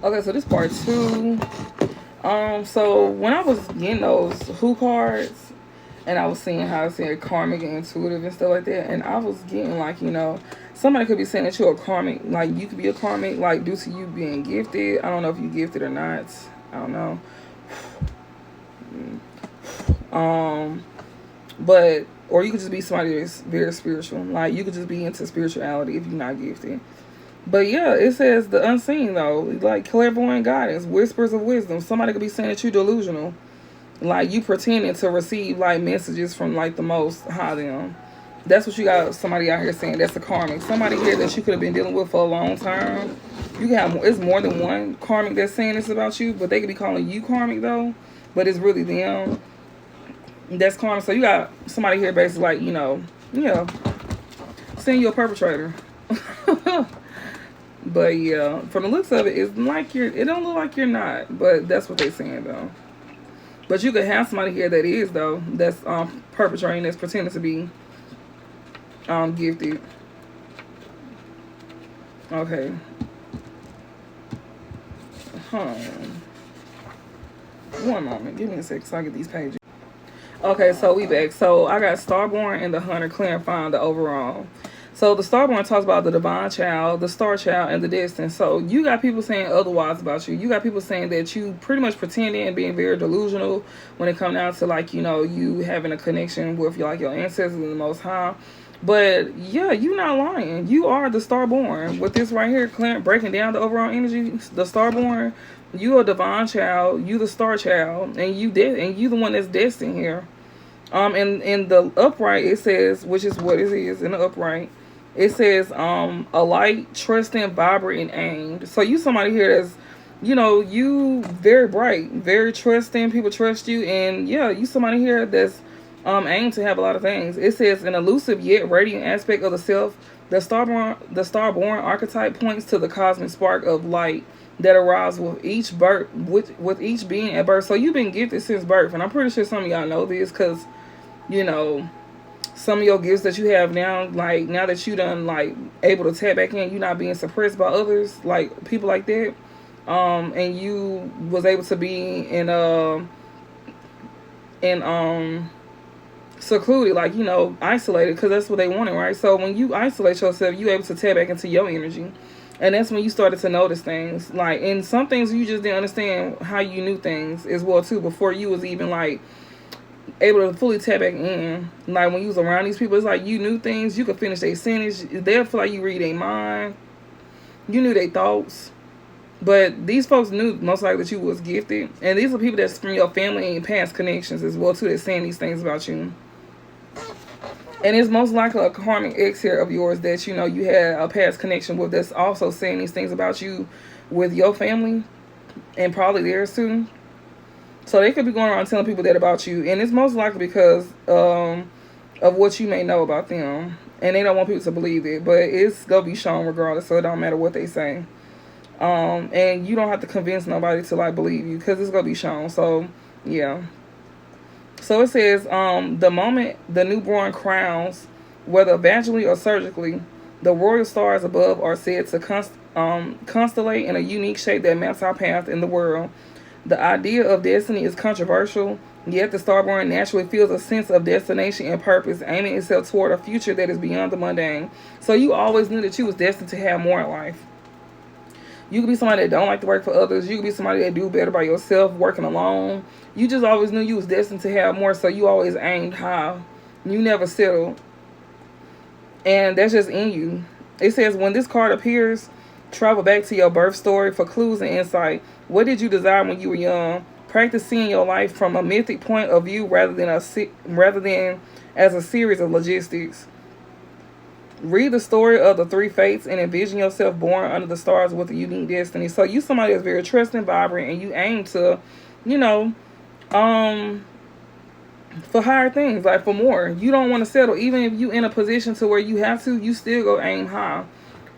Okay, so this part 2. So when I was getting those Who cards, and I was seeing how it said karmic and intuitive and stuff like that, and I was getting like, somebody could be saying that you're a karmic, like you could be a karmic, like due to you being gifted. I don't know if you gifted or not. I don't know. Um, but or you could just be somebody that's very spiritual. Like you could just be into spirituality if you're not gifted. But yeah, it says the unseen though, like clairvoyant guidance, whispers of wisdom. Somebody could be saying that you're delusional, like you pretending to receive like messages from like the most high them. That's what you got somebody out here saying. That's the karmic. Somebody here that you could have been dealing with for a long time. You can have it's more than one karmic that's saying this about you, but they could be calling you karmic though. But it's really them. That's karmic. So you got somebody here basically like, saying you're a perpetrator. But yeah, from the looks of it, it's like it don't look like you're not, but that's what they're saying though. But you could have somebody here that is though, that's perpetrating, that's pretending to be gifted. Okay. One moment, give me a sec so I get these pages. Okay, so we back. So I got Starborn and the Hunter clarifying the overall. So the Starborn talks about the divine child, the star child, and the destiny. So you got people saying otherwise about you. You got people saying that you pretty much pretending and being very delusional when it comes down to like, you having a connection with like your ancestors and the Most High. But yeah, you're not lying. You are the Starborn. With this right here, Clint breaking down the overall energy, the Starborn, you a divine child, you the star child, and you the one that's destined here. And in the upright it says, which is what it is in the upright, it says a light, trusting, vibrant, and aimed. So you somebody here that's, you very bright, very trusting, people trust you, and yeah, you somebody here that's aimed to have a lot of things. It says an elusive yet radiant aspect of the self. The starborn archetype points to the cosmic spark of light that arrives with each birth, with each being at birth. So you've been gifted since birth, and I'm pretty sure some of y'all know this because some of your gifts that you have now, like now that you done like able to tap back in, you're not being suppressed by others, like people like that. And you was able to be in secluded, like isolated, because that's what they wanted, right? So when you isolate yourself, you able to tap back into your energy, and that's when you started to notice things. Like, and some things you just didn't understand how you knew things as well too before you was even like able to fully tap back in. Like when you was around these people, it's like you knew things. You could finish their sentence. They feel like you read their mind. You knew their thoughts. But these folks knew most likely that you was gifted, and these are people that's from your family and past connections as well too, that's saying these things about you. And it's most likely a karmic ex here of yours that you had a past connection with, that's also saying these things about you with your family and probably theirs too. So they could be going around telling people that about you, and it's most likely because of what you may know about them, and they don't want people to believe it, but it's gonna be shown regardless, so it don't matter what they say. And you don't have to convince nobody to like believe you, because it's gonna be shown. So yeah. So it says, the moment the newborn crowns, whether vaginally or surgically, the royal stars above are said to constellate in a unique shape that maps our path in the world. The idea of destiny is controversial, yet the starborn naturally feels a sense of destination and purpose, aiming itself toward a future that is beyond the mundane. So you always knew that you was destined to have more in life. You could be somebody that don't like to work for others. You could be somebody that do better by yourself, working alone. You just always knew you was destined to have more, so you always aimed high. You never settled. And that's just in you. It says, when this card appears, travel back to your birth story for clues and insight. What did you desire when you were young? Practice seeing your life from a mythic point of view rather than as a series of logistics. Read the story of the three fates and envision yourself born under the stars with a unique destiny. So you somebody that's very trusting, vibrant, and you aim to, for higher things, like for more. You don't want to settle. Even if you in a position to where you have to, you still go aim high.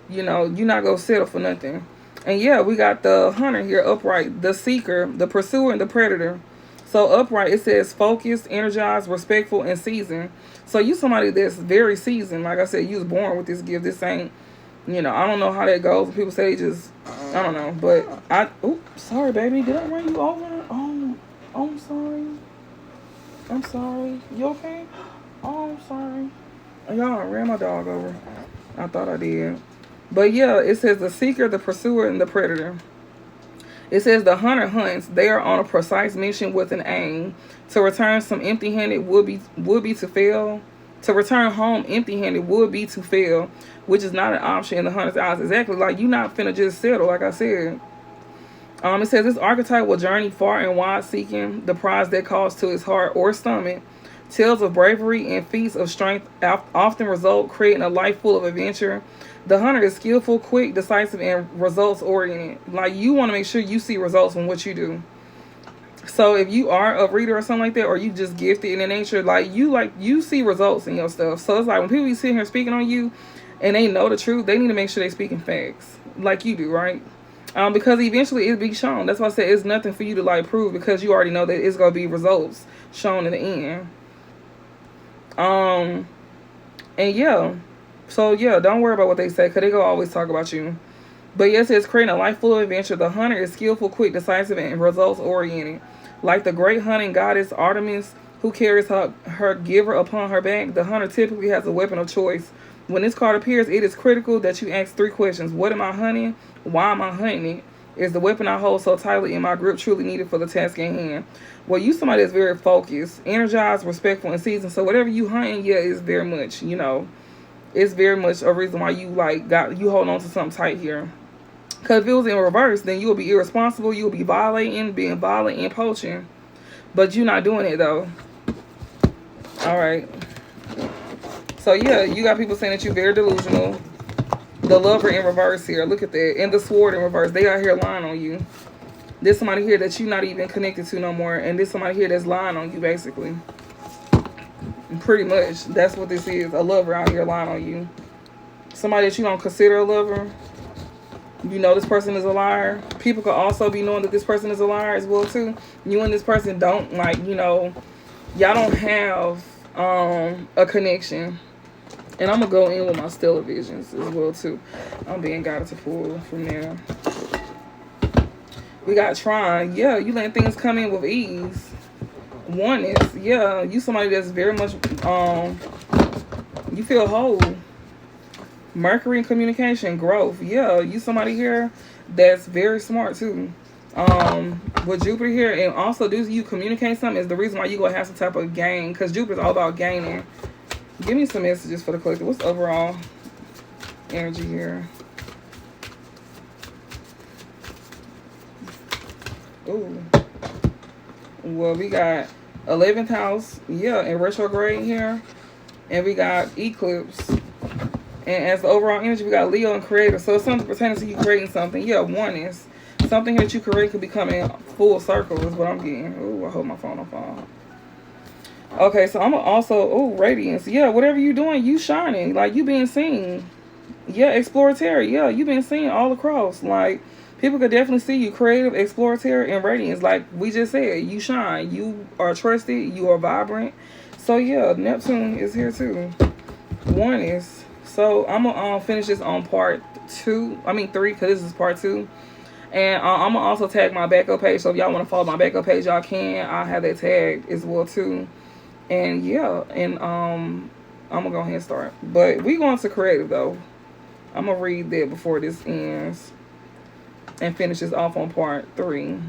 You're not going to settle for nothing. And yeah, we got the hunter here upright, the seeker, the pursuer, and the predator. So upright, it says focused, energized, respectful, and seasoned. So you somebody that's very seasoned. Like I said, you was born with this gift. This ain't You know, I don't know how that goes. People say they just, I don't know. But sorry, baby. Did I run you over? Oh, I'm sorry. I'm sorry. You okay? Oh, I'm sorry. Y'all, I ran my dog over. I thought I did. But yeah, it says the seeker, the pursuer, and the predator. It says the hunter hunts. They are on a precise mission with an aim. To return some empty-handed would be to fail. To return home empty-handed would be to fail, which is not an option in the hunter's eyes. Exactly, like you not finna just settle. Like I said, it says this archetype will journey far and wide, seeking the prize that calls to his heart or stomach. Tales of bravery and feats of strength often result, creating a life full of adventure. The hunter is skillful, quick, decisive, and results oriented. Like you want to make sure you see results from what you do. So if you are a reader or something like that, or you just gifted in the nature, like you see results in your stuff. So it's like when people be sitting here speaking on you, and they know the truth, they need to make sure they speaking facts, like you do, right? Because eventually it'll be shown. That's why I said it's nothing for you to like prove, because you already know that it's gonna be results shown in the end. And yeah, so yeah, don't worry about what they say, because they gonna always talk about you. But yes, it's creating a life full of adventure. The hunter is skillful, quick, decisive, and results oriented. Like the great hunting goddess Artemis, who carries her giver upon her back, the hunter typically has a weapon of choice. When this card appears, it is critical that you ask 3 questions. What am I hunting? Why am I hunting it? Is the weapon I hold so tightly in my grip truly needed for the task at hand? Well, you somebody that's very focused, energized, respectful, and seasoned. So whatever you hunting, yeah, is very much, it's very much a reason why you you hold on to something tight here. Because if it was in reverse, then you'll be irresponsible, you'll be being violent and poaching. But you're not doing it though. Alright. So yeah, you got people saying that you're very delusional. The lover in reverse here. Look at that. And the sword in reverse. They out here lying on you. There's somebody here that you're not even connected to no more. And there's somebody here that's lying on you, basically. Pretty much. That's what this is. A lover out here lying on you. Somebody that you don't consider a lover. You know this person is a liar. People could also be knowing that this person is a liar as well, too. You and this person don't, y'all don't have a connection. And I'm going to go in with my stellar visions as well, too. I'm being guided to pull from there. We got Trine. Yeah, you letting things come in with ease. Oneness. Yeah, you somebody that's very much, you feel whole. Mercury in communication, growth. Yeah, you somebody here that's very smart, too. With Jupiter here, and also do you communicate something is the reason why you going to have some type of gain, because Jupiter's all about gaining. Give me some messages for the collective. What's the overall energy here? Ooh. Well, we got 11th house, yeah, in retrograde here. And we got eclipse. And as the overall energy, we got Leo and creator. So it's something pertaining to you creating something. Yeah, oneness. Something that you create could be coming full circle is what I'm getting. Ooh, I hope my phone don't fall. Okay, so I'm also, radiance. Yeah, whatever you're doing, you shining. Like, you being seen. Yeah, exploratory. Yeah, you being seen all across. Like, people could definitely see you creative, exploratory, and radiance. Like we just said, you shine. You are trusted. You are vibrant. So, yeah, Neptune is here, too. One is. So, I'm going to finish this on part 3, because this is part 2. And I'm going to also tag my backup page. So, if y'all want to follow my backup page, y'all can. I have that tagged as well, too. And yeah, and I'm gonna go ahead and start. But we going to creative though. I'm gonna read that before this ends and finish this off on part 3.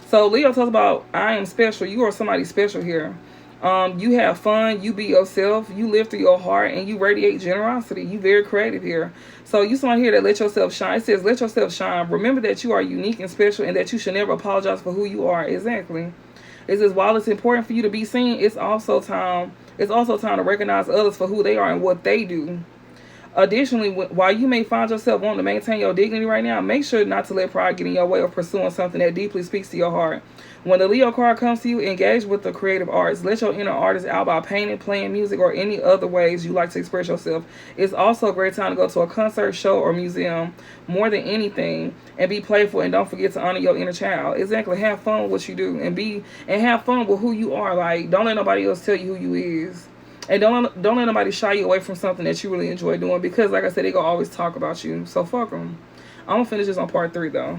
So Leo talks about I am special. You are somebody special here. You have fun, you be yourself, you live through your heart, and you radiate generosity. You very creative here. So you someone here that let yourself shine. It says let yourself shine. Remember that you are unique and special, and that you should never apologize for who you are. Exactly. It says while it's important for you to be seen, it's also time to recognize others for who they are and what they do. Additionally, while you may find yourself wanting to maintain your dignity right now, make sure not to let pride get in your way of pursuing something that deeply speaks to your heart. When the Leo card comes to you, engage with the creative arts. Let your inner artist out by painting, playing music, or any other ways you like to express yourself. It's also a great time to go to a concert, show, or museum more than anything, and be playful, and don't forget to honor your inner child. Exactly. Have fun with what you do, and have fun with who you are. Like, don't let nobody else tell you who you is. And don't let nobody shy you away from something that you really enjoy doing, because like I said, they gonna always talk about you. So fuck them. I'm gonna finish this on part 3 though.